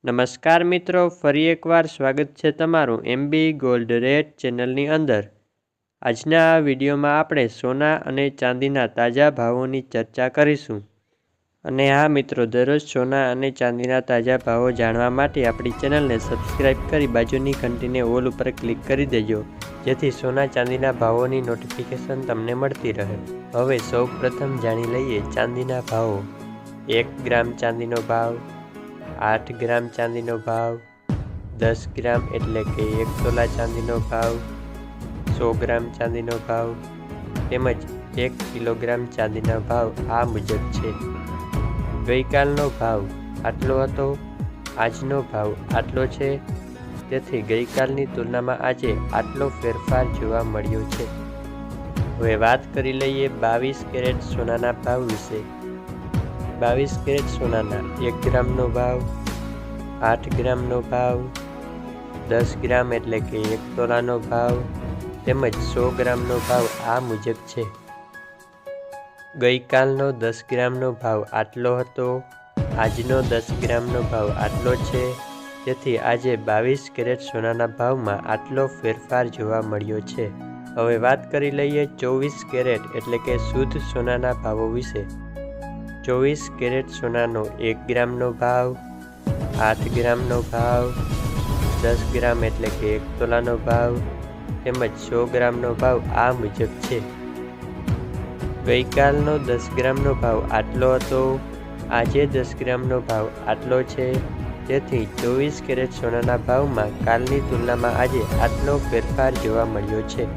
નમસ્કાર મિત્રો, ફરી એકવાર સ્વાગત છે તમારું એમબી ગોલ્ડ રેટ ચેનલની અંદર। આજના આ વિડીયોમાં આપણે સોના અને ચાંદીના તાજા ભાવોની ચર્ચા કરીશું। અને હા મિત્રો, દરરોજ સોના અને ચાંદીના તાજા ભાવો જાણવા માટે આપણી ચેનલને સબસ્ક્રાઇબ કરી બાજુની ઘંટીને ઓલ ઉપર ક્લિક કરી દેજો, જેથી સોના ચાંદીના ભાવોની નોટિફિકેશન તમને મળતી રહે। હવે સૌ પ્રથમ જાણી લઈએ ચાંદીના ભાવો। 1 ગ્રામ ચાંદીનો ભાવ, 8 ગ્રામ ચાંદીનો ભાવ, 10 ગ્રામ એટલે કે 1 તોલા ચાંદીનો ભાવ, 100 ગ્રામ ચાંદીનો ભાવ તેમજ 1 કિલોગ્રામ ચાંદીના ભાવ આ મુજબ છે। ગઈકાલનો ભાવ આટલો હતો, આજનો ભાવ આટલો છે, તેથી ગઈકાલની તુલનામાં આજે આટલો ફેરફાર જોવા મળ્યો છે। હવે વાત કરી લઈએ 22 કેરેટ સોનાના ભાવ વિશે। 22 કેરેટ સોનાના 1 ગ્રામનો ભાવ, 8 ગ્રામનો ભાવ, 10 ગ્રામ એટલે કે 1 તોલાનો ભાવ તેમજ 100 ગ્રામનો ભાવ આ મુજબ છે। ગઈકાલનો 10 ગ્રામનો ભાવ આટલો હતો, આજનો 10 ગ્રામનો ભાવ આટલો છે, તેથી આજે 22 કેરેટ સોનાના ભાવમાં આટલો ફેરફાર જોવા મળ્યો છે। હવે વાત કરી લઈએ 24 કેરેટ એટલે કે શુદ્ધ સોનાના ભાવો વિશે। 24 કેરેટ સોનાનો 1 ગ્રામનો ભાવ, 8 ગ્રામનો ભાવ, 10 ગ્રામ એટલે કે 1 તોલાનો ભાવ તેમજ 100 ગ્રામનો ભાવ આ મુજબ છે। ગઈકાલનો 10 ગ્રામનો ભાવ આટલો હતો, આજે 10 ગ્રામનો ભાવ આટલો છે, તેથી 24 કેરેટ સોનાના ભાવમાં કાલની તુલનામાં આજે આટલો ફેરફાર જોવા મળ્યો છે।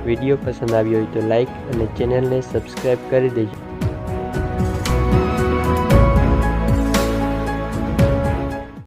વિડીયો પસંદ આવ્યો હોય તો લાઈક અને ચેનલને સબસ્ક્રાઈબ કરી દેજો।